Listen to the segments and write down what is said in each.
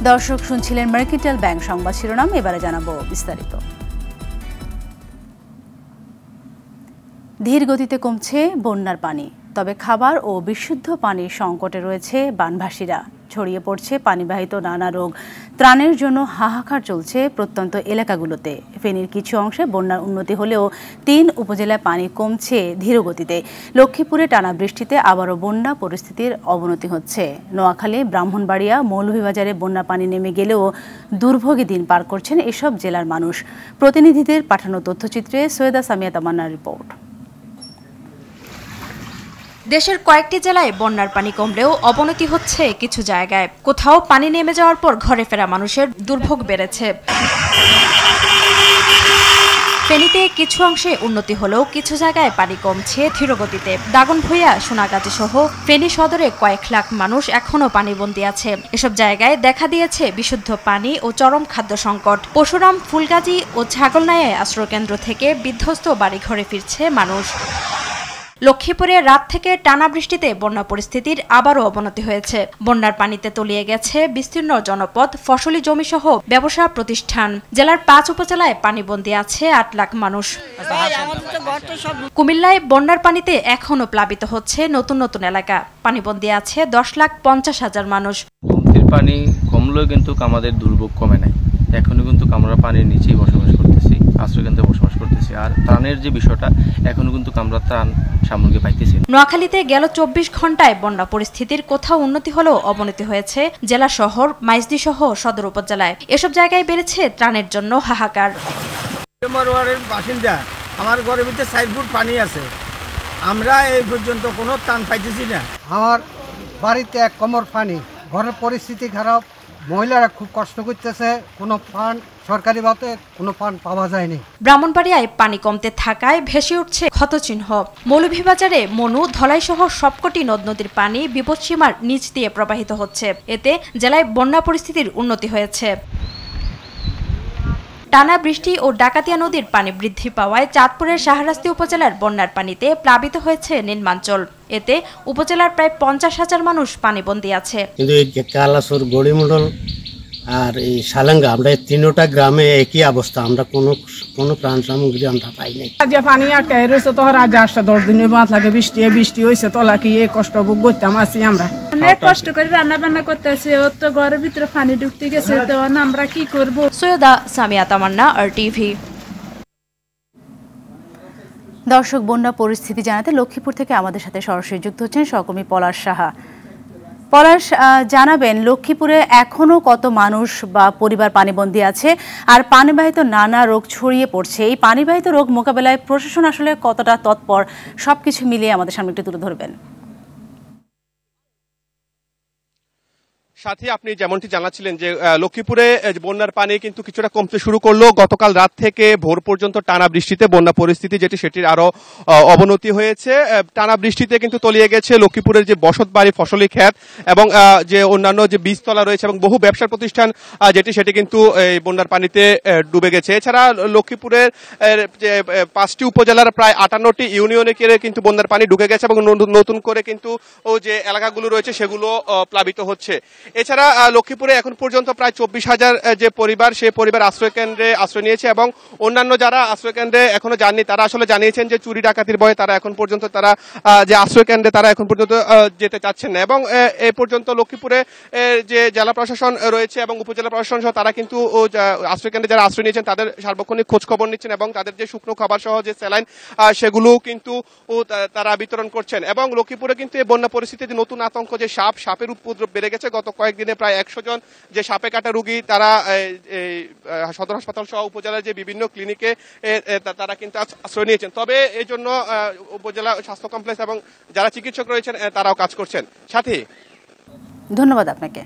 দর্শক শুনছিলেন mercantile bank সংবাদ শিরোনাম, এবারে জানাবো বিস্তারিত। ধীর গতিতে কমছে বন্যার পানি, তবে খাবার ও বিশুদ্ধ পানির সংকটে রয়েছে বানভাসীরা। ছড়িয়ে পড়ছে পানিবাহিত নানা রোগ। ত্রাণের জন্য হাহাকার চলছে প্রত্যন্ত এলাকাগুলোতে। ফেনীর কিছু অংশে বন্যার উন্নতি হলেও ৩ উপজেলায় পানি কমছে ধীর গতিতে। লক্ষ্মীপুরে টানা বৃষ্টিতে আবারও বন্যা পরিস্থিতির অবনতি হচ্ছে। নোয়াখালী, ব্রাহ্মণবাড়িয়া, মৌলভীবাজারে বন্যা পানি নেমে গেলেও দুর্ভোগে দিন পার করছেন এসব জেলার মানুষ। প্রতিনিধিদের পাঠানো তথ্যচিত্রে সৈয়দা সামিয়া তামান্নার রিপোর্ট। দেশের কয়েকটি জেলায় বন্যার পানি কমলেও অবনতি হচ্ছে কিছু জায়গায়। কোথাও পানি নেমে যাওয়ার পর ঘরে ফেরা মানুষের দুর্ভোগ বেড়েছে। ফেনীতে কিছু অংশে উন্নতি হলেও কিছু জায়গায় পানি কমছে ধীরগতিতে। দাগনভূঞা, সোনাগাজী সহ ফেনী সদরে কয়েক লাখ মানুষ এখনও পানিবন্দী আছে। এসব জায়গায় দেখা দিয়েছে বিশুদ্ধ পানি ও চরম খাদ্য সংকট। পরশুরাম, ফুলগাজী ও ছাগলনাইয়ায় আশ্রয়কেন্দ্র থেকে বিধ্বস্ত বাড়িঘরে ফিরছে মানুষ। লক্ষ্মীপুরে রাত থেকে টানা বৃষ্টিতে বন্যা পরিস্থিতির আবারও অবনতি হয়েছে। বন্যার পানিতে তলিয়ে গেছে বিস্তীর্ণ জনপদ, ফসলি জমিসহ ব্যবসা প্রতিষ্ঠান। জেলার ৫ উপজেলায় পানিবন্দী আছে ৮ লাখ মানুষ। কুমিল্লায় বন্যার পানিতে এখনও প্লাবিত হচ্ছে নতুন নতুন এলাকা। পানিবন্দী আছে ১০,৫০,০০০ মানুষ। পানি কমলেও কিন্তু আমাদের দুর্ভোগ কমে নাই। এখনো কিন্তু আমরা পানির নিচেই বসবাস করতেছি, আশ্রয়কেন্দ্রে বসবাস করতেছি। আর ত্রাণের যে বিষয়টা, এখনো কিন্তু আমরা ত্রাণ সামগ্রী পাইতেছি। নোয়াখালীতে গেল ২৪ ঘন্টায় বন্যা পরিস্থিতির কোথাও উন্নতি হলেও অবনতি হয়েছে জেলা শহর, মাইজদি সহ সদর উপজেলায়। এসব জায়গায় বেড়েছে ত্রাণের জন্য হাহাকার। বাসিন্দা, আমার ঘরের ভিতরে ৪ ফুট পানি আছে, আমরা এই পর্যন্ত কোনো ত্রাণ পাইতেছি না। আমার বাড়িতে ১ কোমর পানি, ঘরের পরিস্থিতি খারাপ, মহিলারা খুব কষ্ট করতেছে। কোনো ফান্ড সরকারিভাবে কোনো ফান্ড পাওয়া যায়নি। ব্রাহ্মণবাড়িয়ায় পানি কমতে থাকায় ভেসে উঠছে ক্ষতচিহ্ন। মৌলভীবাজারে মনু, ধলাই সহ সবকটি নদ নদীর পানি বিপদসীমার নিচ দিয়ে প্রবাহিত হচ্ছে। এতে জেলায় বন্যা পরিস্থিতির উন্নতি হয়েছে। টানা বৃষ্টি ও ডাকাতিয়া নদীর পানি বৃদ্ধি পাওয়ায় চাঁদপুরের শাহরাস্তি উপজেলার বন্যার পানিতে প্লাবিত হয়েছে নিম্নাঞ্চল। এতে উপজেলার প্রায় ৫০,০০০ মানুষ পানিবন্দী আছে। কিন্তু এই যে কালাসুর, গড়িমন্ডল আর এই সালাঙ্গা, আমরা এই ৩টা গ্রামে একই অবস্থা। আমরা কোনো প্রাণ সামগ্রী আমরা পাই নাই। যে পানি আটকাই রয়েছে, তো আজ ৮-১০ দিনের বাদ লাগে বৃষ্টি হয়েছে, তোলা কি এই কষ্ট ভোগ করতাম আছি আমরা। অনেক কষ্ট করে রান্না বান্না করতেছি, ওর তো ঘরের ভিতরে পানি ঢুকতে গেছে, তো আমরা কি করবো। সৈয়দা সামিয়া তামান্না, RTV। দর্শক, বন্যা পরিস্থিতি জানাতে লক্ষ্মীপুর থেকে আমাদের সাথে সরাসরি যুক্ত হচ্ছেন সহকর্মী পলাশ সাহা। পলাশ, জানাবেন লক্ষ্মীপুরে এখনো কত মানুষ বা পরিবার পানিবন্দী আছে, আর পানিবাহিত নানা রোগ ছড়িয়ে পড়ছে। এই পানিবাহিত রোগ মোকাবেলায় প্রশাসন আসলে কতটা তৎপর, সবকিছু মিলিয়ে আমাদের সামনে একটু তুলে ধরবেন। সাথে আপনি যেমনটি জানাচ্ছিলেন যে লক্ষ্মীপুরে বন্যার পানি কিন্তু কিছুটা কমতে শুরু করলো। গতকাল রাত থেকে ভোর পর্যন্ত টানা বৃষ্টিতে বন্যা পরিস্থিতি সেটির আরো অবনতি হয়েছে। টানা বৃষ্টিতে কিন্তু তলিয়ে গেছে লক্ষ্মীপুরের যে বসত বাড়ি, ফসলি ক্ষেত এবং যে অন্যান্য যে বীজতলা রয়েছে এবং বহু ব্যবসা প্রতিষ্ঠান সেটি কিন্তু এই বন্যার পানিতে ডুবে গেছে। এছাড়া লক্ষ্মীপুরের যে 5টি উপজেলার প্রায় 58টি ইউনিয়নে কিন্তু বন্যার পানি ঢুকে গেছে এবং নতুন করে কিন্তু যে এলাকাগুলো রয়েছে সেগুলো প্লাবিত হচ্ছে। এছাড়া লক্ষ্মীপুরে এখন পর্যন্ত প্রায় ২৪,০০০ যে পরিবার, সেই পরিবার আশ্রয়কেন্দ্রে আশ্রয় নিয়েছে এবং অন্যান্য যারা আশ্রয়কেন্দ্রে এখনো যাননি তারা আসলে জানিয়েছেন যে চুরি ডাকাতির ভয়ে তারা এখন পর্যন্ত যে আশ্রয়কেন্দ্রে তারা এখন পর্যন্ত যেতে চাচ্ছেন না। এবং এ পর্যন্ত লক্ষ্মীপুরে যে জেলা প্রশাসন রয়েছে এবং উপজেলা প্রশাসন সহ তারা কিন্তু আশ্রয়কেন্দ্রে যারা আশ্রয় নিয়েছেন তাদের সার্বক্ষণিক খোঁজ খবর নিচ্ছেন এবং তাদের যে শুকনো খাবার সহ যে স্যালাইন সেগুলো কিন্তু তারা বিতরণ করছেন। এবং লক্ষ্মীপুরে কিন্তু এই বন্যা পরিস্থিতিতে নতুন আতঙ্ক, যে সাপের উপদ্রব বেড়ে গেছে। গত কয়েকদিনে প্রায় ১০০ জন যে সাপে কাটা রোগী তারা সদর হাসপাতাল সহ উপজেলার যে বিভিন্ন ক্লিনিকে তারা কিন্তু আশ্রয় নিয়েছেন। তবে এই জন্য উপজেলা স্বাস্থ্য কমপ্লেক্স এবং যারা চিকিৎসক রয়েছেন তারাও কাজ করছেন। সাথে ধন্যবাদ আপনাকে।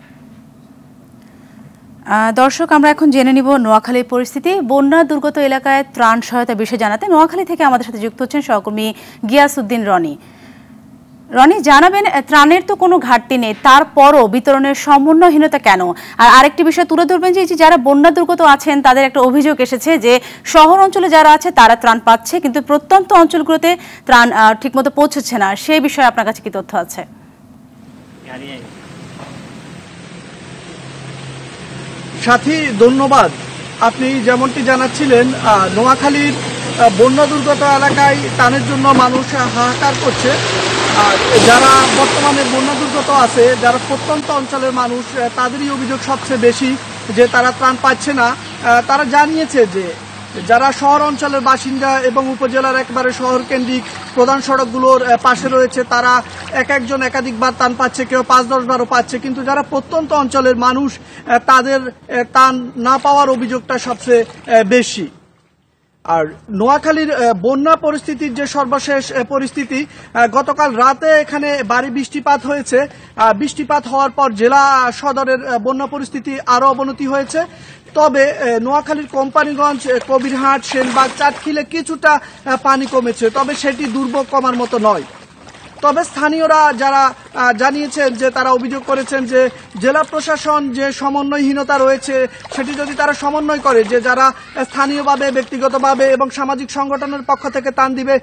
দর্শক, আমরা এখন জেনে নিব নোয়াখালীর পরিস্থিতি। বন্যা দুর্গত এলাকায় ত্রাণ সহায়তা বিষয়ে জানাতে নোয়াখালী থেকে আমাদের সাথে যুক্ত হচ্ছেন সহকর্মী গিয়াসউদ্দিন রনি। রনি, জানাবেন ত্রাণের তো কোনো ঘাটতি নেই, তারপরও বিতরণের সমন্বয়হীনতা কেন? আর আরেকটি বিষয় তুলে ধরবেন যে যারা বন্যা দুর্গত আছেন তাদের একটা অভিযোগ এসেছে যে শহর অঞ্চলে যারা আছে তারা ত্রাণ পাচ্ছে, কিন্তু প্রত্যন্ত অঞ্চলগুলোতে ত্রাণ ঠিকমতো পৌঁছচ্ছে না। সেই বিষয়ে আপনার কাছে কি তথ্য আছে? সাথী ধন্যবাদ। আপনি যেমনটি জানাচ্ছিলেন নোয়াখালীর বন্যা দুর্গত এলাকায় টানের জন্য মানুষ হাহাকার করছে। যারা বর্তমানে বন্যা দুর্গত আছে, যারা প্রত্যন্ত অঞ্চলের মানুষ, তাদেরই অভিযোগ সবচেয়ে বেশি যে তারা ত্রাণ পাচ্ছে না। তারা জানিয়েছে যে যারা শহর অঞ্চলের বাসিন্দা এবং উপজেলার একবারে শহর কেন্দ্রিক প্রধান সড়কগুলোর পাশে রয়েছে, তারা একজন একাধিকবার ত্রাণ পাচ্ছে, কেউ ৫-১০ বারও পাচ্ছে, কিন্তু যারা প্রত্যন্ত অঞ্চলের মানুষ তাদের ত্রাণ না পাওয়ার অভিযোগটা সবচেয়ে বেশি। আর নোয়াখালীর বন্যা পরিস্থিতির যে সর্বশেষ পরিস্থিতি, গতকাল রাতে এখানে ভারী বৃষ্টিপাত হয়েছে। বৃষ্টিপাত হওয়ার পর জেলা সদরের বন্যা পরিস্থিতি আরও অবনতি হয়েছে। তবে নোয়াখালীর কোম্পানিগঞ্জ, কবিরহাট, সেনবাগ, চাটখিলে কিছুটা পানি কমেছে, তবে সেটি দুর্ভোগ কমার মতো নয়। তবে স্থানীয়রা যারা জানিয়েছেন যে তারা অভিযোগ করেছেন যে জেলা প্রশাসন যে সমন্বয়হীনতা রয়েছে, সেটি যদি তারা সমন্বয় করে, যে যারা স্থানীয়ভাবে, ব্যক্তিগতভাবে এবং সামাজিক সংগঠনের পক্ষ থেকে ত্রাণ দিবে,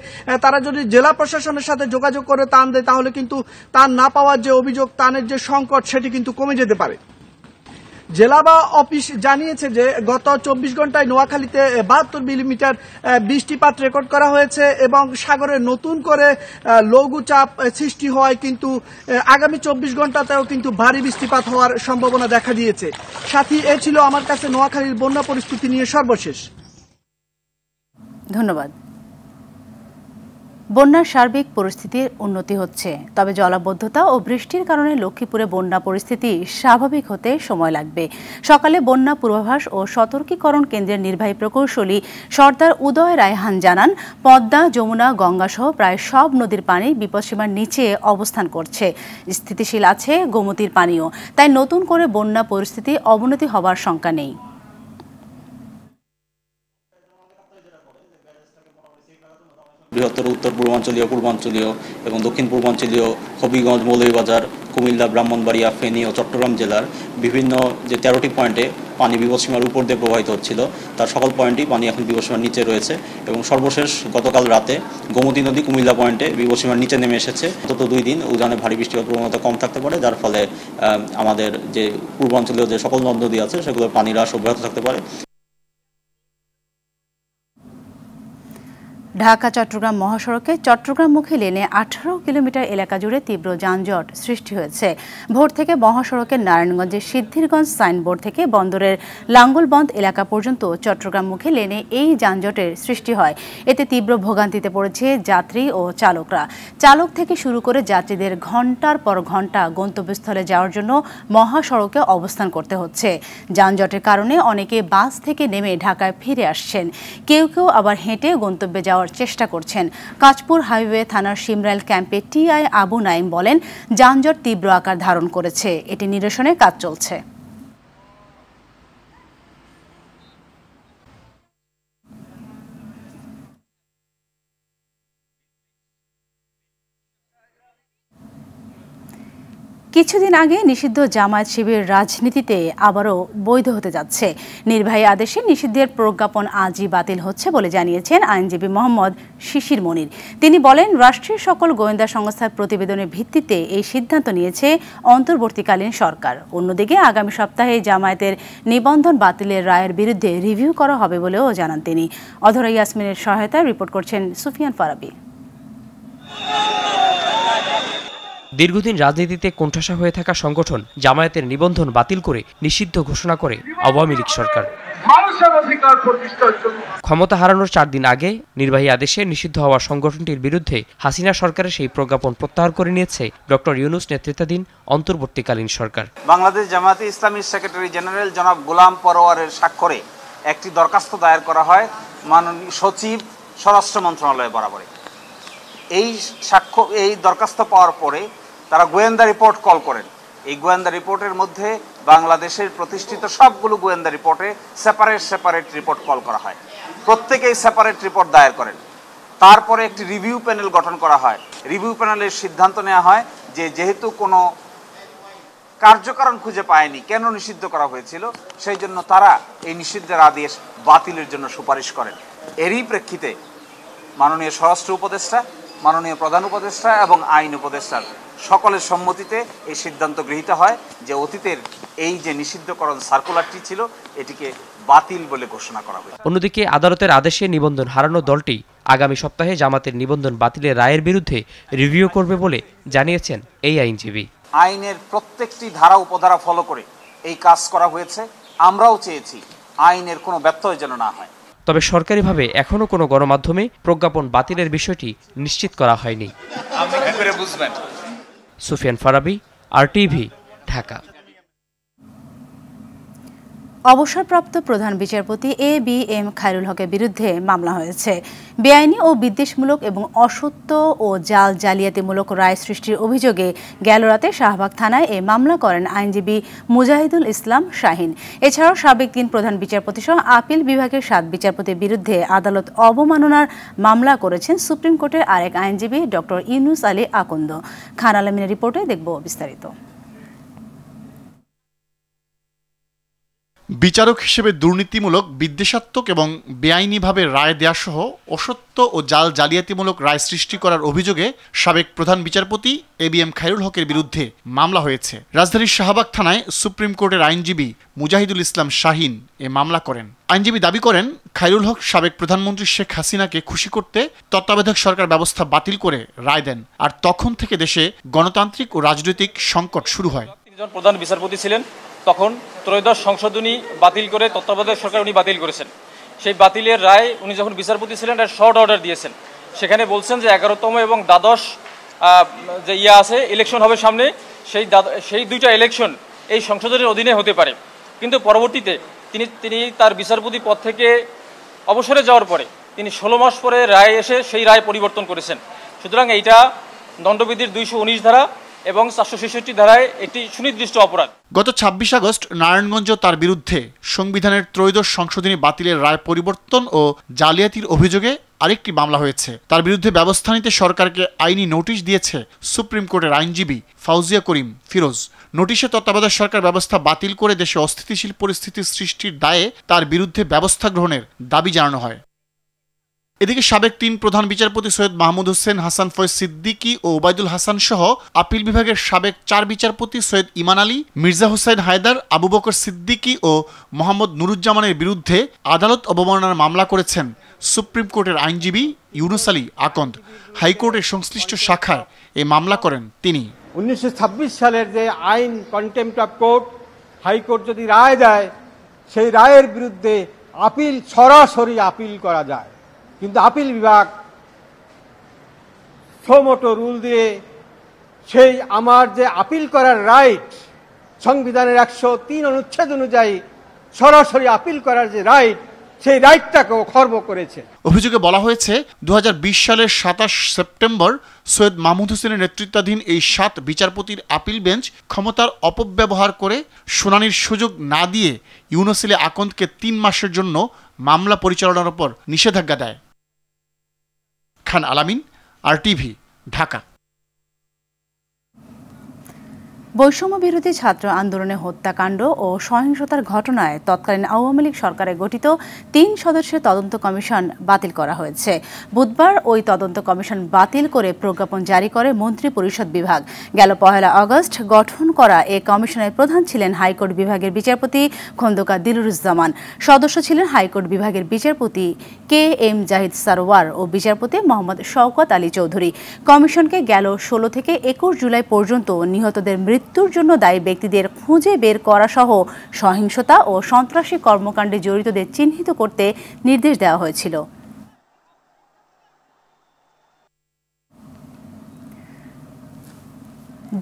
তারা যদি জেলা প্রশাসনের সাথে যোগাযোগ করে ত্রাণ দেয়, তাহলে কিন্তু ত্রাণ না পাওয়ার যে অভিযোগ, ত্রাণের যে সংকট, সেটি কিন্তু কমে যেতে পারে। জেলা বা অফিস জানিয়েছে যে গত ২৪ ঘন্টায় নোয়াখালীতে ৭২ মিলিমিটার বৃষ্টিপাত রেকর্ড করা হয়েছে এবং সাগরে নতুন করে লঘুচাপ সৃষ্টি হওয়ায় কিন্তু আগামী ২৪ ঘন্টাতেও কিন্তু ভারী বৃষ্টিপাত হওয়ার সম্ভাবনা দেখা দিয়েছে। সাথী, এ ছিল আমার কাছে নোয়াখালীর বন্যা পরিস্থিতি নিয়ে সর্বশেষ। ধন্যবাদ। বন্যার সার্বিক পরিস্থিতির উন্নতি হচ্ছে, তবে জলাবদ্ধতা ও বৃষ্টির কারণে লক্ষ্মীপুরে বন্যা পরিস্থিতি স্বাভাবিক হতে সময় লাগবে। সকালে বন্যা পূর্বাভাস ও সতর্কীকরণ কেন্দ্রের নির্বাহী প্রকৌশলী সর্দার উদয় রায়হান জানান, পদ্মা, যমুনা, গঙ্গাসহ প্রায় সব নদীর পানি বিপদসীমার নিচে অবস্থান করছে। স্থিতিশীল আছে গোমতীর পানিও, তাই নতুন করে বন্যা পরিস্থিতি অবনতি হবার শঙ্কা নেই। বৃহত্তর উত্তর পূর্বাঞ্চলীয়, পূর্বাঞ্চলীয় এবং দক্ষিণ পূর্বাঞ্চলীয় হবিগঞ্জ, মৌলভীবাজার, কুমিল্লা, ব্রাহ্মণবাড়িয়া, ফেনী ও চট্টগ্রাম জেলার বিভিন্ন যে ১৩টি পয়েন্টে পানি বিপদসীমার উপর দিয়ে প্রবাহিত হচ্ছিল, তার সকল পয়েন্টেই পানি এখন বিপদসীমার নিচে রয়েছে এবং সর্বশেষ গতকাল রাতে গোমতী নদী কুমিল্লা পয়েন্টে বিপদসীমার নিচে নেমে এসেছে। অন্তত ২ দিন উজানে ভারী বৃষ্টিপাত প্রবণতা কম থাকতে পারে, যার ফলে আমাদের যে পূর্বাঞ্চলীয় যে সকল নদ নদী আছে সেগুলোর পানি হ্রাস অব্যাহত থাকতে পারে। ঢাকা চট্টগ্রাম মহাসড়কে চট্টগ্রামমুখী লেনে ১৮ কিলোমিটার এলাকা জুড়ে তীব্র যানজট সৃষ্টি হয়েছে। ভোর থেকে মহাসড়কের নারায়ণগঞ্জের সিদ্ধিরগঞ্জ সাইনবোর্ড থেকে বন্দরের লাঙ্গলবন্দ এলাকা পর্যন্ত চট্টগ্রামমুখী লেনে এই যানজটের সৃষ্টি হয়। এতে তীব্র ভোগান্তিতে পড়েছে যাত্রী ও চালকরা। চালক থেকে শুরু করে যাত্রীদের ঘন্টার পর ঘন্টা গন্তব্যস্থলে যাওয়ার জন্য মহাসড়কে অবস্থান করতে হচ্ছে। যানজটের কারণে অনেকে বাস থেকে নেমে ঢাকায় ফিরে আসছেন, কেউ কেউ আবার হেঁটে গন্তব্যে যাওয়ার চেষ্টা করছেন। কাঁচপুর হাইওয়ে থানার শিমরাইল ক্যাম্পে টিআই আবু নাইম বলেন, যানজট তীব্র আকার ধারণ করেছে, এটি নিরসনে কাজ চলছে। কিছুদিন আগে নিষিদ্ধ জামায়াত শিবির রাজনীতিতে আবারও বৈধ হতে যাচ্ছে। নির্বাহী আদেশে নিষিদ্ধের প্রজ্ঞাপন আজই বাতিল হচ্ছে বলে জানিয়েছেন আইনজীবী মোহাম্মদ শিশির মনির। তিনি বলেন, রাষ্ট্রের সকল গোয়েন্দা সংস্থার প্রতিবেদনের ভিত্তিতে এই সিদ্ধান্ত নিয়েছে অন্তর্বর্তীকালীন সরকার। অন্যদিকে আগামী সপ্তাহে জামায়াতের নিবন্ধন বাতিলের রায়ের বিরুদ্ধে রিভিউ করা হবে বলেও জানান তিনি। অধরা ইয়াসমিনের সহায়তায় রিপোর্ট করছেন সুফিয়ান ফারাবি। দীর্ঘদিন রাজনীতিতে কোণঠাসা হয়ে থাকা সংগঠন জামায়াতের নিবন্ধন বাতিল করে নিষিদ্ধ ঘোষণা করে আওয়ামী লীগ সরকার। ক্ষমতা হারানোর 4 দিন আগে নির্বাহী আদেশে নিষিদ্ধ হওয়া সংগঠনটির বিরুদ্ধে হাসিনা সরকারের সেই প্রজ্ঞাপন প্রত্যাহার করে নিয়েছে ডক্টর ইউনূস নেতৃত্বাধীন অন্তর্বর্তীকালীন সরকার। বাংলাদেশ জামায়াতে ইসলামীর সেক্রেটারি জেনারেল জনাব গোলাম পরোয়ারের স্বাক্ষরে একটি দরখাস্ত দায়ের করা হয় মাননীয় সচিব স্বরাষ্ট্র মন্ত্রণালয়ে বরাবরে। এই দরখাস্ত পাওয়ার পরে তারা গোয়েন্দা রিপোর্ট কল করেন। এই গোয়েন্দা রিপোর্টের মধ্যে বাংলাদেশের প্রতিষ্ঠিত সবগুলো গোয়েন্দা রিপোর্টে সেপারেট রিপোর্ট কল করা হয়। প্রত্যেকেই সেপারেট রিপোর্ট দায়ের করেন। তারপরে একটি রিভিউ প্যানেল গঠন করা হয়। রিভিউ প্যানেলের সিদ্ধান্ত নেওয়া হয় যে যেহেতু কোনো কার্যকারণ খুঁজে পায়নি কেন নিষিদ্ধ করা হয়েছিল, সেই জন্য তারা এই নিষিদ্ধের আদেশ বাতিলের জন্য সুপারিশ করেন। এরই প্রেক্ষিতে মাননীয় স্বরাষ্ট্র উপদেষ্টা, মাননীয় প্রধান উপদেষ্টা এবং আইন উপদেষ্টার সকলের সম্মতিতে এই সিদ্ধান্ত গৃহীত হয় যে অতীতের এই যে নিষিদ্ধকরণ সার্কুলারটি ছিল এটিকে বাতিল বলে ঘোষণা করা হয়। অন্যদিকে আদালতের আদেশে নিবন্ধন হারানো দলটি আগামী সপ্তাহে জামাতের নিবন্ধন বাতিলের রায়ের বিরুদ্ধে রিভিউ করবে বলে জানিয়েছেন এই আইনজীবী। আইনের প্রত্যেকটি ধারা উপধারা ফলো করে এই কাজ করা হয়েছে। আমরাও চেয়েছি আইনের কোনো ব্যত্যয় যেন না হয়। তবে সরকারিভাবে এখনো কোনো গণমাধ্যমে প্রজ্ঞাপন বাতিলের বিষয়টি নিশ্চিত করা হয়নি। সুফিয়ান ফারাবি, RTV, ঢাকা। অবসরপ্রাপ্ত প্রধান বিচারপতি ABM খায়রুল হকের বিরুদ্ধে মামলা হয়েছে। বেআইনি ও বিদ্বেষমূলক এবং অসত্য ও জালিয়াতিমূলক রায় সৃষ্টির অভিযোগে গেল রাতে শাহবাগ থানায় এ মামলা করেন আইনজীবী মুজাহিদুল ইসলাম শাহিন। এছাড়াও সাবেক 3 প্রধান বিচারপতি সহ আপিল বিভাগের 7 বিচারপতির বিরুদ্ধে আদালত অবমাননার মামলা করেছেন সুপ্রিম কোর্টের আরেক আইনজীবী ডক্টর ইউনুস আলী আকন্দ। খান আলমিনের রিপোর্টে দেখব বিস্তারিত। বিচারক হিসেবে দুর্নীতিমূলক, বিদ্বেষাত্মক এবং বেআইনিভাবে রায় দেওয়াসহ অসত্য ও জালিয়াতিমূলক রায় সৃষ্টি করার অভিযোগে সাবেক প্রধান বিচারপতি ABM খায়রুল হকের বিরুদ্ধে মামলা হয়েছে। রাজধানীর শাহবাগ থানায় সুপ্রিম কোর্টের আইনজীবী মুজাহিদুল ইসলাম শাহিন এ মামলা করেন। আইনজীবী দাবি করেন, খায়রুল হক সাবেক প্রধানমন্ত্রী শেখ হাসিনাকে খুশি করতে তত্ত্বাবধায়ক সরকার ব্যবস্থা বাতিল করে রায় দেন। আর তখন থেকে দেশে গণতান্ত্রিক ও রাজনৈতিক সংকট শুরু হয়। তিনি যখন প্রধান বিচারপতি ছিলেন তখন ত্রয়োদশ সংশোধনী বাতিল করে তত্ত্বাবধায়ক সরকার উনি বাতিল করেছেন। সেই বাতিলের রায় উনি যখন বিচারপতি ছিলেন একটা শর্ট অর্ডার দিয়েছেন। সেখানে বলছেন যে 11তম এবং দ্বাদশ যে আছে ইলেকশন হবে সামনে, সেই দুইটা ইলেকশন এই সংশোধনের অধীনে হতে পারে। কিন্তু পরবর্তীতে তিনি তার বিচারপতি পদ থেকে অবসরে যাওয়ার পরে তিনি 16 মাস পরে রায় এসে সেই রায় পরিবর্তন করেছেন। সুতরাং এইটা দণ্ডবিধির 219 ধারা এবং 466 ধারায় একটি সুনির্দিষ্ট অপরাধ। গত 26 আগস্ট নারায়ণগঞ্জ তার বিরুদ্ধে সংবিধানের ত্রয়োদশ সংশোধনী বাতিলের রায় পরিবর্তন ও জালিয়াতির অভিযোগে আরেকটি মামলা হয়েছে। তার বিরুদ্ধে ব্যবস্থা নিতে সরকারকে আইনি নোটিশ দিয়েছে সুপ্রিম কোর্টের আইনজীবী ফাউজিয়া করিম ফিরোজ। নোটিশে তত্ত্বাবধায়ক সরকার ব্যবস্থা বাতিল করে দেশে অস্থিতিশীল পরিস্থিতি সৃষ্টির দায়ে তার বিরুদ্ধে ব্যবস্থা গ্রহণের দাবি জানানো হয়। এদিকে সাবেক 3 প্রধান বিচারপতি সৈয়দ মাহমুদ হোসেন, হাসান ফয়েজ সিদ্দিকী ও ওবায়দুল হাসান সহ আপিল বিভাগের সাবেক 4 বিচারপতি সৈয়দ ইমান আলী, মির্জা হুসাইন হায়দার, আবু বকর সিদ্দিকী ও মোহাম্মদ নুরুজ্জামানের বিরুদ্ধে আদালত অবমাননার মামলা করেছেন সুপ্রিম কোর্টের আইনজীবী ইউনুস আলী আকন্দ। হাইকোর্টের সংশ্লিষ্ট শাখায় এই মামলা করেন তিনি। 1926 সালের যে আইন কন্টেম্পট অফ কোর্ট, হাইকোর্ট যদি রায় দেয় সেই রায়ের বিরুদ্ধে আপিল সরাসরি আপিল করা যায়, কিন্তু আপিল বিভাগ সোমোটো রুল দিয়ে সেই আমার যে আপিল করার রাইট সংবিধানের 103 অনুচ্ছেদ অনুযায়ী সরাসরি আপিল করার যে রাইট, সেই রাইটটাকেও খর্ব করেছে। অভিযোগে বলা হয়েছে 2020 সালের 27 সেপ্টেম্বর সৈয়দ মাহমুদ হোসেনের নেতৃত্বাধীন এই 7 বিচারপতির আপিল বেঞ্চ ক্ষমতার অপব্যবহার করে শুনানির সুযোগ না দিয়ে ইউনুস আলী আকন্দকে 3 মাসের জন্য মামলা পরিচালনার উপর নিষেধাজ্ঞা দেয়। খান আলামিন, RTV, ঢাকা। বৈষম্য বিরোধী ছাত্র আন্দোলনে হত্যাকাণ্ড ও সহিংসতার ঘটনায় তৎকালীন আওয়ামী লীগ সরকারে গঠিত 3 সদস্যের তদন্ত কমিশন বাতিল করা হয়েছে। বুধবার ওই তদন্ত কমিশন বাতিল করে প্রজ্ঞাপন জারি করে মন্ত্রিপরিষদ বিভাগ। গেল 1 আগস্ট গঠন করা এ কমিশনের প্রধান ছিলেন হাইকোর্ট বিভাগের বিচারপতি খন্দকার দিলুরুজ্জামান। সদস্য ছিলেন হাইকোর্ট বিভাগের বিচারপতি KM জাহিদ সারোয়ার ও বিচারপতি মোহাম্মদ শওকত আলী চৌধুরী। কমিশনকে গেল 16 থেকে 21 জুলাই পর্যন্ত নিহতদের মৃত্যুর জন্য দায়ী ব্যক্তিদের খুঁজে বের করা সহ সহিংসতা ও সন্ত্রাসী কর্মকাণ্ডে জড়িতদের চিহ্নিত করতে নির্দেশ দেওয়া হয়েছিল।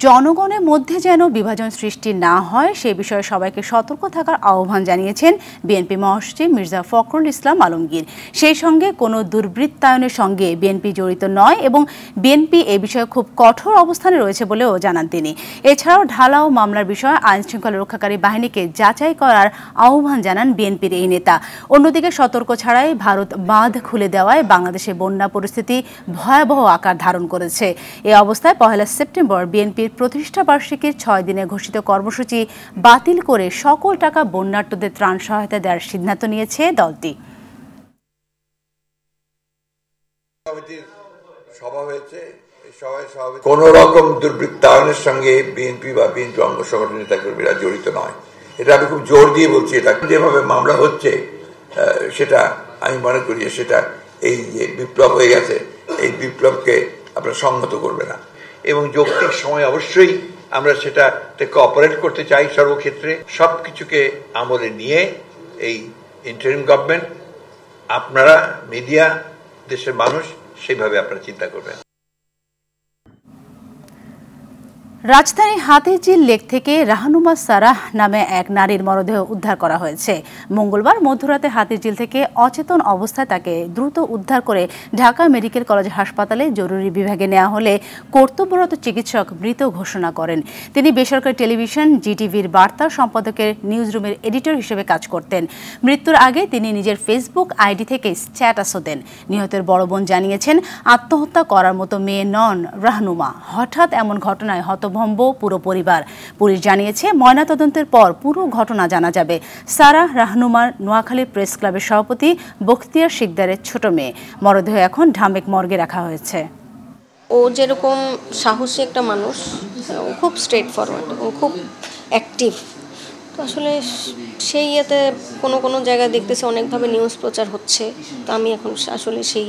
জনগণের মধ্যে যেন বিভাজন সৃষ্টি না হয় সে বিষয়ে সবাইকে সতর্ক থাকার আহ্বান জানিয়েছেন বিএনপি মহাসচিব মির্জা ফখরুল ইসলাম আলমগীর। সেই সঙ্গে কোনো দুর্বৃত্তায়নের সঙ্গে বিএনপি জড়িত নয় এবং বিএনপি এ বিষয়ে খুব কঠোর অবস্থানে রয়েছে বলেও জানান তিনি। এছাড়াও ঢালাও মামলার বিষয়ে আইনশৃঙ্খলা রক্ষাকারী বাহিনীকে যাচাই করার আহ্বান জানান বিএনপির এই নেতা। অন্যদিকে সতর্ক ছাড়াই ভারত বাঁধ খুলে দেওয়ায় বাংলাদেশে বন্যা পরিস্থিতি ভয়াবহ আকার ধারণ করেছে। এ অবস্থায় 1 সেপ্টেম্বর বিএনপির প্রতিষ্ঠা বার্ষিকীর 6 দিনে ঘোষিত কর্মসূচি বাতিল করে সকল টাকা বন্যার্তদের ত্রাণ সহায়তা দেওয়ার সিদ্ধান্ত নিয়েছে দলটি। সভা হয়েছে, কোন রকম দুর্বৃত্তায়নের সঙ্গে বিএনপি বা বিএনপি অঙ্গ সংগঠন নেতাকর্মীরা জড়িত নয়। এটা আমি খুব জোর দিয়ে বলছি। এটা যেভাবে মামলা হচ্ছে সেটা আমি মনে করি যে সেটা এই যে বিপ্লব হয়ে গেছে, এই বিপ্লবকে আপনারা সংহত করবে না এবং যৌক্তিক সময় অবশ্যই আমরা সেটাতে কোঅপারেট করতে চাই। সর্বক্ষেত্রে সবকিছুকে আমলে নিয়ে এই ইন্টারিম গভর্নমেন্ট, আপনারা মিডিয়া, দেশের মানুষ সেইভাবে আপনারা চিন্তা করবেন। রাজধানীর হাতিঝিল লেক থেকে রাহনুমা সারাহ নামে এক নারীর মরদেহ উদ্ধার করা হয়েছে। মঙ্গলবার মধ্যরাতে হাতিঝিল থেকে অচেতন অবস্থায় তাকে দ্রুত উদ্ধার করে ঢাকা মেডিকেল কলেজ হাসপাতালে জরুরি বিভাগে নেওয়া হলে কর্তব্যরত চিকিৎসক মৃত ঘোষণা করেন। তিনি বেসরকারি টেলিভিশন জিটিভির বার্তা সম্পাদকের নিউজরুমের এডিটর হিসেবে কাজ করতেন। মৃত্যুর আগে তিনি নিজের ফেসবুক আইডি থেকে স্ট্যাটাসও দেন। নিহতের বড় বোন জানিয়েছেন, আত্মহত্যা করার মতো মেয়ে নন রাহনুমা। হঠাৎ এমন ঘটনায় হতভম্ব পুরো পরিবার। পুলিশ জানিয়েছে, ময়নাতদন্তের পর পুরো ঘটনা জানা যাবে। সারাহ রাহনুমার নোয়াখালী প্রেস ক্লাবের সভাপতি বখতিয়ার শিকদারের ছোট মেয়ে। মরদেহ এখন ঢামেক মর্গে রাখা হয়েছে। ও যেরকম সাহসী একটা মানুষ, ও খুব স্ট্রেট ফরওয়ার্ড, ও খুব অ্যাক্টিভ। তো আসলে সেই ইয়েতে কোনো জায়গায় দেখতেছে অনেকভাবে নিউজ প্রচার হচ্ছে, তো আমি এখন আসলে সেই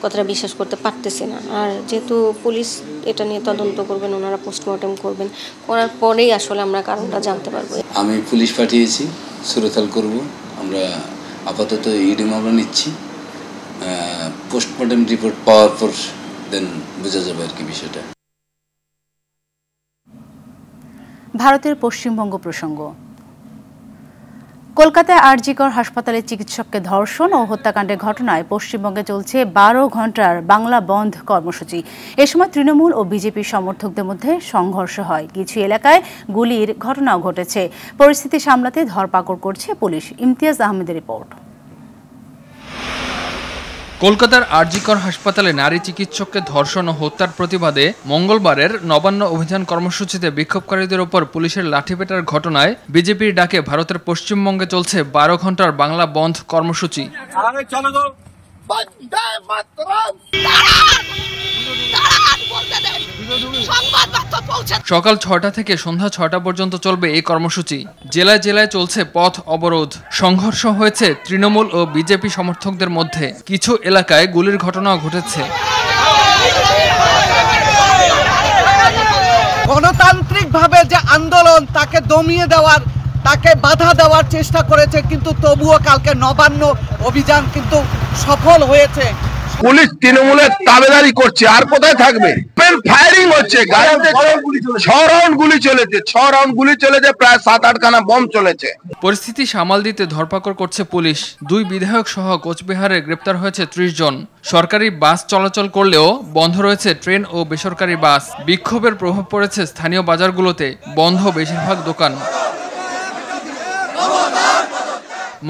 কথাটা বিশ্বাস করতে পারতেছি না। আর যেহেতু পুলিশ এটা নিয়ে তদন্ত করবেন, ওনারা পোস্টমর্টম করবেন, করার পরেই আসলে আমরা কারণটা জানতে পারবো। আমি পুলিশ পাঠিয়েছি, সুরতাল করব। আমরা আপাতত ইডি মামলা নিচ্ছি, পোস্টমর্টম রিপোর্ট পাওয়ার পর দেন বোঝা যাবে আর কি বিষয়টা। ভারতের পশ্চিমবঙ্গ প্রসঙ্গ। কলকাতায় আরজিকর হাসপাতালে চিকিৎসককে ধর্ষণ ও হত্যাকাণ্ডের ঘটনায় পশ্চিমবঙ্গে চলছে 12 ঘন্টার বাংলা বন্ধ কর্মসূচি। এ সময় তৃণমূল ও বিজেপি সমর্থকদের মধ্যে সংঘর্ষ হয়। কিছু এলাকায় গুলির ঘটনাও ঘটেছে। পরিস্থিতি সামলাতে ধরপাকড় করছে পুলিশ। ইমতিয়াজ আহমেদের রিপোর্ট। কলকাতার আরজিকর হাসপাতালে নারী চিকিৎসককে ধর্ষণ ও হত্যার প্রতিবাদে মঙ্গলবারের নবান্ন অভিযান কর্মসূচিতে বিক্ষোভকারীদের ওপর পুলিশের লাঠিপেটার ঘটনায় বিজেপির ডাকে ভারতের পশ্চিমবঙ্গে চলছে 12 ঘন্টার বাংলা বন্ধ কর্মসূচি। সকাল 6টা থেকে সন্ধ্যা 6টা পর্যন্ত চলবে এই কর্মসূচি। জেলায় জেলায় চলছে পথ অবরোধ। সংঘর্ষ হয়েছে তৃণমূল ও বিজেপি সমর্থকদের মধ্যে। কিছু এলাকায় গুলির ঘটনাও ঘটেছে। গণতান্ত্রিকভাবে যে আন্দোলন, তাকে দমিয়ে দেওয়ার, তাকে বাধা দেওয়ার চেষ্টা করেছে, কিন্তু তবুও কালকে নবান্ন অভিযান কিন্তু সফল হয়েছে। পুলিশ তৃণমূলের তাবেদারি করছে, আর কোথায় থাকবে? ফায়ারিং হচ্ছে, গাড়িতে 6 রাউন্ড গুলি চলেছে, 6 রাউন্ড গুলি চলেছে, প্রায় 7-8 খানা বম চলেছে। পরিস্থিতি সামাল দিতে ধরপাকড় করছে পুলিশ। 2 বিধায়ক সহ কোচবিহারে গ্রেপ্তার হয়েছে 30 জন। সরকারি বাস চলাচল করলেও বন্ধ রয়েছে ট্রেন ও বেসরকারি বাস। বিক্ষোভের প্রভাব পড়েছে স্থানীয় বাজারগুলোতে, বন্ধ বেশিরভাগ দোকান।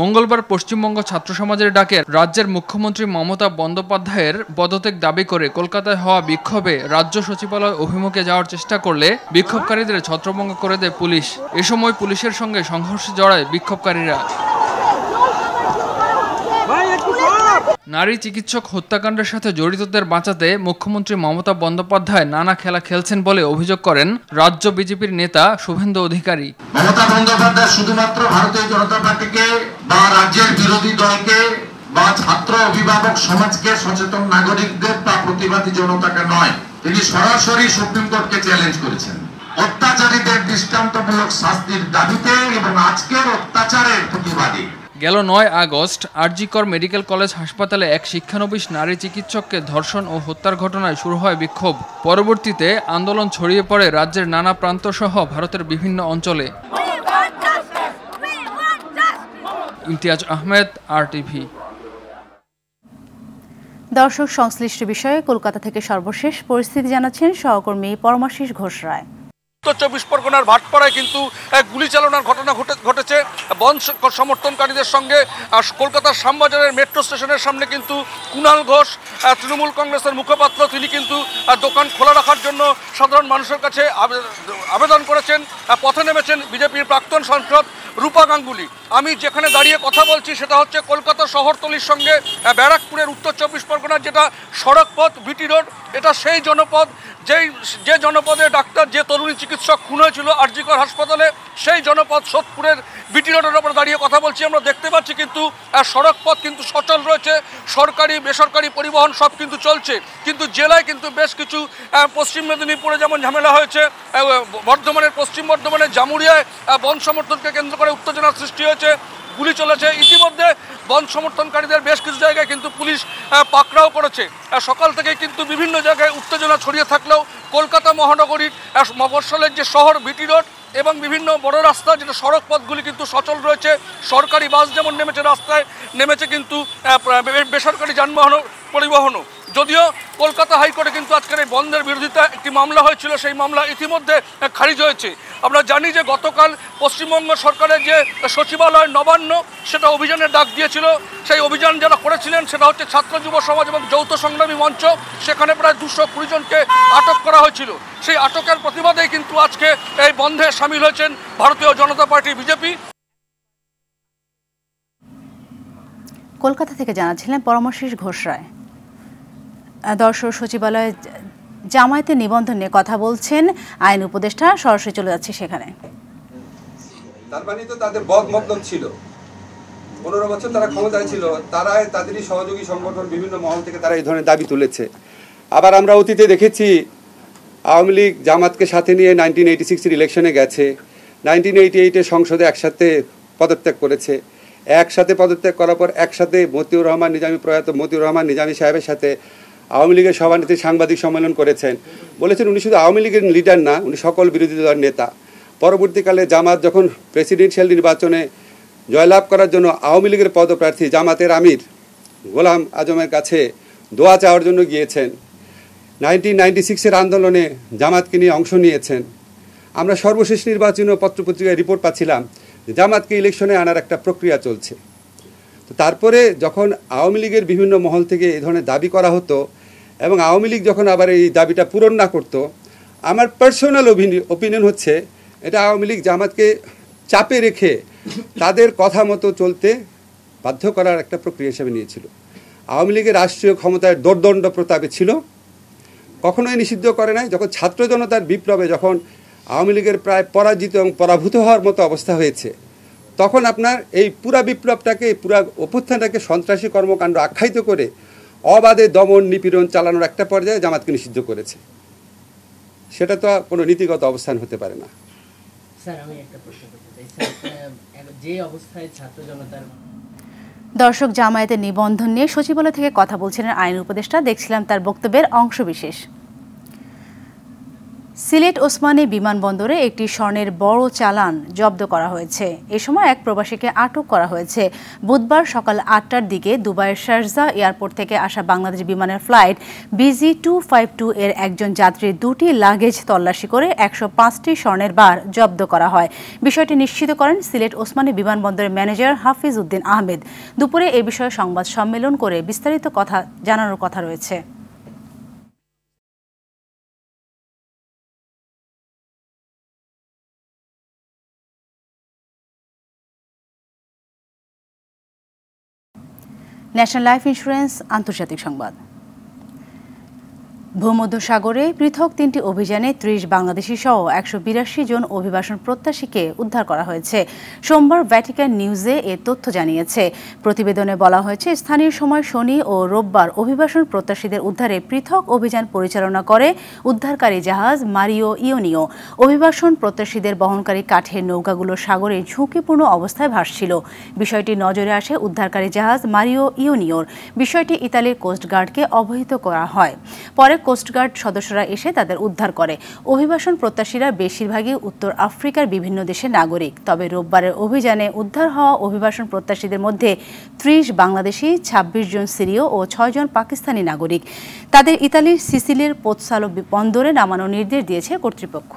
মঙ্গলবার পশ্চিমবঙ্গ ছাত্র সমাজের ডাকে রাজ্যের মুখ্যমন্ত্রী মমতা বন্দ্যোপাধ্যায়ের পদত্যাগ দাবি করে কলকাতায় হওয়া বিক্ষোভে রাজ্য সচিবালয় অভিমুখে যাওয়ার চেষ্টা করলে বিক্ষোভকারীদের ছত্রভঙ্গ করে দেয় পুলিশ। এ সময় পুলিশের সঙ্গে সংঘর্ষে জড়ায় বিক্ষোভকারীরা। নারী চিকিৎসক হত্যাকাণ্ডের সাথে জড়িতদের বাঁচাতে মুখ্যমন্ত্রী মমতা বন্দ্যোপাধ্যায় নানা খেলা খেলছেন বলে অভিযোগ করেন রাজ্য বিজেপির নেতা শুভেন্দু অধিকারী। মমতা বন্দ্যোপাধ্যায় শুধুমাত্র ভারতীয় জনতা পার্টিকে বা রাজ্যের বিরোধী দলকে বা ছাত্র অভিভাবক সমাজকে, সচেতন নাগরিকদের বা প্রতিবাদী জনতাকে নয়, তিনি সরাসরি সুপ্রিম কোর্টকে চ্যালেঞ্জ করেছেন অত্যাচারীদের দৃষ্টান্তমূলক শাস্তির দাবিতে এবং আজকের অত্যাচারের প্রতিবাদে। গেল 9 আগস্ট আরজিকর মেডিকেল কলেজ হাসপাতালে এক শিক্ষানবিশ নারী চিকিৎসককে ধর্ষণ ও হত্যার ঘটনায় শুরু হয় বিক্ষোভ। পরবর্তীতে আন্দোলন ছড়িয়ে পড়ে রাজ্যের নানা প্রান্ত সহ ভারতের বিভিন্ন অঞ্চলে। ইমতিয়াজ আহমেদ, RTV। দর্শক, সংশ্লিষ্ট বিষয়ে কলকাতা থেকে সর্বশেষ পরিস্থিতি জানাচ্ছেন সহকর্মী পরমাশিস ঘোষ রায়। উত্তর 24 পরগনার ভাটপাড়ায় কিন্তু গুলি চালানোর ঘটনা ঘটেছে বন্ধ সমর্থনকারীদের সঙ্গে। কলকাতার শ্যামবাজারের মেট্রো স্টেশনের সামনে কিন্তু কুণাল ঘোষ, তৃণমূল কংগ্রেসের মুখপাত্র, তিনি কিন্তু দোকান খোলা রাখার জন্য সাধারণ মানুষের কাছে আবেদন করেছেন। পথে নেমেছেন বিজেপির প্রাক্তন সাংসদ রূপা গাঙ্গুলি। আমি যেখানে দাঁড়িয়ে কথা বলছি সেটা হচ্ছে কলকাতা শহরতলির সঙ্গে ব্যারাকপুরের উত্তর 24 পরগনার যেটা সড়ক পথ বিটি রোড, এটা সেই জনপদ যে জনপদে ডাক্তার যে তরুণী চিকিৎসক খুন হয়েছিল আরজিকর হাসপাতালে, সেই জনপদ সোদপুরের বিটি রোডের ওপর দাঁড়িয়ে কথা বলছি। আমরা দেখতে পাচ্ছি কিন্তু সড়ক পথ কিন্তু সচল রয়েছে, সরকারি বেসরকারি পরিবহন সব কিন্তু চলছে। কিন্তু জেলায় কিন্তু বেশ কিছু পশ্চিম মেদিনীপুরে যেমন ঝামেলা হয়েছে, পশ্চিম বর্ধমানের জামুরিয়ায় বন সমর্থনকে কেন্দ্র করে উত্তেজনার সৃষ্টি হয়েছে, গুলি চলেছে। ইতিমধ্যে বন সমর্থনকারীদের বেশ কিছু জায়গায় কিন্তু পুলিশ পাকড়াও করেছে। সকাল থেকে কিন্তু বিভিন্ন জায়গায় উত্তেজনা ছড়িয়ে থাকলেও কলকাতা মহানগরীর মফস্বলের যে শহর বিটি রোড এবং বিভিন্ন বড় রাস্তা যেটা সড়ক পথগুলি কিন্তু সচল রয়েছে। সরকারি বাস যেমন নেমেছে রাস্তায়, নেমেছে কিন্তু বেসরকারি যানবাহন পরিবহনও। যদিও কলকাতা হাইকোর্টে কিন্তু আজকের এই বন্ধের বিরোধিতা একটি মামলা হয়েছিল, সেই মামলা ইতিমধ্যে খারিজ হয়েছে। আমরা জানি যে গতকাল পশ্চিমবঙ্গ সরকারের যে সচিবালয় নবান্ন সেটা অভিযানের ডাক দিয়েছিল। সেই অভিযান যারা করেছিলেন সেটা হচ্ছে ছাত্র যুব সমাজ এবং যৌথ সংগ্রামী মঞ্চ। সেখানে প্রায় 220 জনকে আটক করা হয়েছিল। সেই আটকের প্রতিবাদেই কিন্তু আজকে এই বন্ধে সামিল হয়েছেন ভারতীয় জনতা পার্টি বিজেপি। কলকাতা থেকে জানাচ্ছিলেন পরমাশিস ঘোষ রায়। দর্শক, সচিবালয়ে জামায়াতের নিবন্ধন নিয়ে কথা বলছেন আইন উপদেষ্টা, সরাসরি চলে যাচ্ছে সেখানে। তার মানে তো তাদের বদমতলব ছিল, 15 বছর তারা ক্ষমতায় ছিল, তাদেরই সহযোগী সংগঠন বিভিন্ন মহল থেকে তারা এই ধরনের দাবি তুলেছে। আবার আমরা অতীতে দেখেছি আওয়ামী লীগ জামাতকে সাথে নিয়ে 1986 ইলেকশনে গেছে, 1988 সংসদে একসাথে পদত্যাগ করেছে। একসাথে পদত্যাগ করার পর একসাথে প্রয়াত মতিউর রহমান নিজামী সাহেবের সাথে আওয়ামী লীগের সভানেত্রী সাংবাদিক সম্মেলন করেছেন। বলেছেন উনি শুধু আওয়ামী লীগের লিডার না, উনি সকল বিরোধী দলের নেতা। পরবর্তীকালে জামাত যখন প্রেসিডেন্সিয়াল নির্বাচনে জয়লাভ করার জন্য আওয়ামী লীগের পদপ্রার্থী জামাতের আমির গোলাম আজমের কাছে দোয়া চাওয়ার জন্য গিয়েছেন। 1996 আন্দোলনে জামাতকে নিয়ে অংশ নিয়েছেন। আমরা সর্বশেষ নির্বাচনীয় পত্রপত্রিকায় রিপোর্ট পাচ্ছিলাম যে জামাতকে ইলেকশনে আনার একটা প্রক্রিয়া চলছে। তো তারপরে যখন আওয়ামী লীগের বিভিন্ন মহল থেকে এই ধরনের দাবি করা হতো এবং আওয়ামী লীগ যখন আবার এই দাবিটা পূরণ না করতো, আমার পার্সোনাল ওপিনিয়ন হচ্ছে এটা আওয়ামী লীগ জামাতকে চাপে রেখে তাদের কথা মতো চলতে বাধ্য করার একটা প্রক্রিয়া হিসেবে নিয়েছিল। আওয়ামী লীগের রাষ্ট্রীয় ক্ষমতায় দোর্দণ্ড প্রতাপে ছিল, কখনোই নিষিদ্ধ করে নাই। যখন ছাত্র জনতার বিপ্লবে যখন আওয়ামী লীগের প্রায় পরাজিত এবং পরাভূত হওয়ার মতো অবস্থা হয়েছে, তখন আপনার এই পুরা বিপ্লবটাকে, পুরা অভ্যুত্থানটাকে সন্ত্রাসী কর্মকাণ্ড আখ্যায়িত করে অবাধে দমন নিপীড়ন চালানোর একটা পর্যায়ে জামাতকে নিষিদ্ধ করেছে। সেটা তো কোনো নীতিগত অবস্থান হতে পারে না। স্যার, আমি একটা প্রশ্ন করতে চাই। স্যার, যে অবস্থায় ছাত্র জনতার দর্শক, জামায়াতের নিবন্ধন নিয়ে সচিবালয় থেকে কথা বলছিলেন আইন উপদেষ্টা, দেখছিলাম তার বক্তব্যের অংশবিশেষ। সিলেট ওসমানী বিমানবন্দরে একটি স্বর্ণের বড় চালান জব্দ করা হয়েছে। এ সময় এক প্রবাসীকে আটক করা হয়েছে। বুধবার সকাল 8টার দিকে দুবাইয়ের শারজা এয়ারপোর্ট থেকে আসা বাংলাদেশ বিমানের ফ্লাইট BG252 এর একজন যাত্রীর 2টি লাগেজ তল্লাশি করে 105টি স্বর্ণের বার জব্দ করা হয়। বিষয়টি নিশ্চিত করেন সিলেট ওসমানী বিমানবন্দরের ম্যানেজার হাফিজ উদ্দিন আহমেদ। দুপুরে এ বিষয়ে সংবাদ সম্মেলন করে বিস্তারিত কথা জানানোর কথা রয়েছে। ন্যাশনাল লাইফ ইন্স্যুরেন্স আন্তর্জাতিক সংবাদ। ভূমধ্যসাগরে পৃথক 3টি অভিযানে 30 বাংলাদেশি সহ 182 জন অভিবাসন প্রত্যাশীকে উদ্ধার করা হয়েছে। সোমবার ভ্যাটিকান নিউজে এ তথ্য জানিয়েছে। প্রতিবেদনে বলা হয়েছে, স্থানীয় সময় শনি ও রোববার অভিবাসন প্রত্যাশীদের উদ্ধারে পৃথক অভিযান পরিচালনা করে উদ্ধারকারী জাহাজ মারিও ইওনিও। অভিবাসন প্রত্যাশীদের বহনকারী কাঠের নৌকাগুলো সাগরে ঝুঁকিপূর্ণ অবস্থায় ভাসছিল। বিষয়টি নজরে আসে উদ্ধারকারী জাহাজ মারিও ইওনিওর। বিষয়টি ইতালির কোস্টগার্ডকে অবহিত করা হয়। পরে কোস্টগার্ড সদস্যরা এসে তাদের উদ্ধার করে। অভিবাসন প্রত্যাশীরা বেশিরভাগই উত্তর আফ্রিকার বিভিন্ন দেশের নাগরিক। তবে রোববারের অভিযানে উদ্ধার হওয়া অভিবাসন প্রত্যাশীদের মধ্যে 30 বাংলাদেশি, 26 জন সিরীয় ও 6 জন পাকিস্তানি নাগরিক। তাদের ইতালির সিসিলির পোৎসালো বন্দরে নামানোর নির্দেশ দিয়েছে কর্তৃপক্ষ।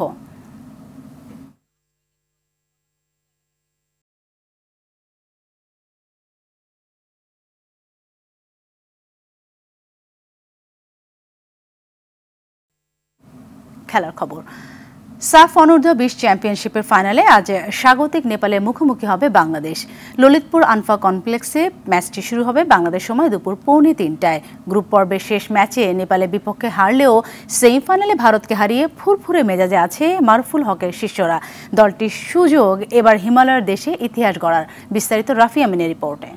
খেলার খবর। সাফ অনূর্ধ্ব 20 চ্যাম্পিয়নশিপের ফাইনালে আজ স্বাগতিক নেপালের মুখোমুখি হবে বাংলাদেশ। ললিতপুর আনফা কমপ্লেক্সে ম্যাচটি শুরু হবে বাংলাদেশ সময় দুপুর 2:45টায়। গ্রুপ পর্বের শেষ ম্যাচে নেপালের বিপক্ষে হারলেও সেমিফাইনালে ভারতকে হারিয়ে ফুরফুরে মেজাজে আছে মারুফুল হকের শিষ্যরা। দলটির সুযোগ এবার হিমালয়ের দেশে ইতিহাস গড়ার। বিস্তারিত রাফি আমিনের রিপোর্টে।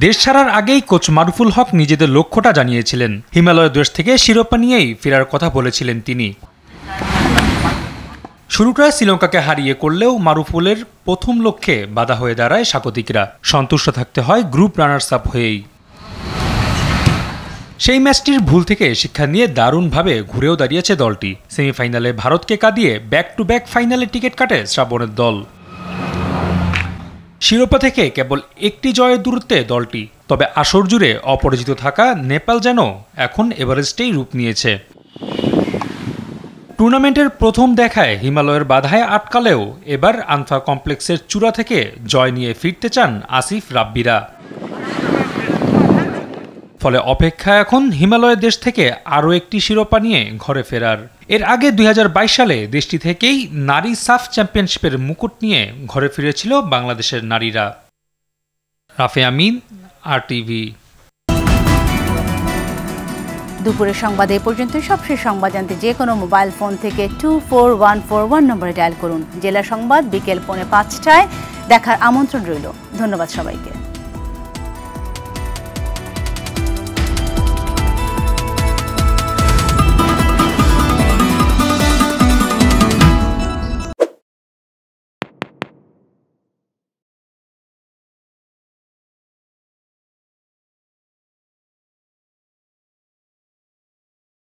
দেশ ছাড়ার আগেই কোচ মারুফুল হক নিজেদের লক্ষ্যটা জানিয়েছিলেন। হিমালয় দেশ থেকে শিরোপা নিয়েই ফেরার কথা বলেছিলেন তিনি। শুরুটা শ্রীলঙ্কাকে হারিয়ে করলেও মারুফুলের প্রথম লক্ষ্যে বাধা হয়ে দাঁড়ায় স্বাগতিকরা। সন্তুষ্ট থাকতে হয় গ্রুপ রানার্স আপ হয়েই। সেই ম্যাচটির ভুল থেকে শিক্ষা নিয়ে দারুণভাবে ঘুরেও দাঁড়িয়েছে দলটি। সেমিফাইনালে ভারতকে কাঁদিয়ে ব্যাক টু ব্যাক ফাইনালে টিকিট কাটে শ্রাবণের দল। শিরোপা থেকে কেবল একটি জয়ের দূরত্বে দলটি। তবে আসর জুড়ে অপরাজিত থাকা নেপাল যেন এখন এভারেস্টেই রূপ নিয়েছে। টুর্নামেন্টের প্রথম দেখায় হিমালয়ের বাধায় আটকালেও এবার আনফা কমপ্লেক্সের চূড়া থেকে জয় নিয়ে ফিরতে চান আসিফ রাব্বিরা। ফলে অপেক্ষা এখন হিমালয়ের দেশ থেকে আরও একটি শিরোপা নিয়ে ঘরে ফেরার। এর আগে 2022 সালে দেশটি থেকেই নারী সাফ চ্যাম্পিয়নশিপের মুকুট নিয়ে ঘরে ফিরেছিল বাংলাদেশের নারীরা। রাফি আমিন, RTV। দুপুরের সংবাদ এই পর্যন্ত। সবশেষ সংবাদ জানতে যে কোনো মোবাইল ফোন থেকে 24141 নম্বরে ডায়াল করুন। জেলা সংবাদ বিকেল 5:45টায় দেখার আমন্ত্রণ রইল। ধন্যবাদ সবাইকে।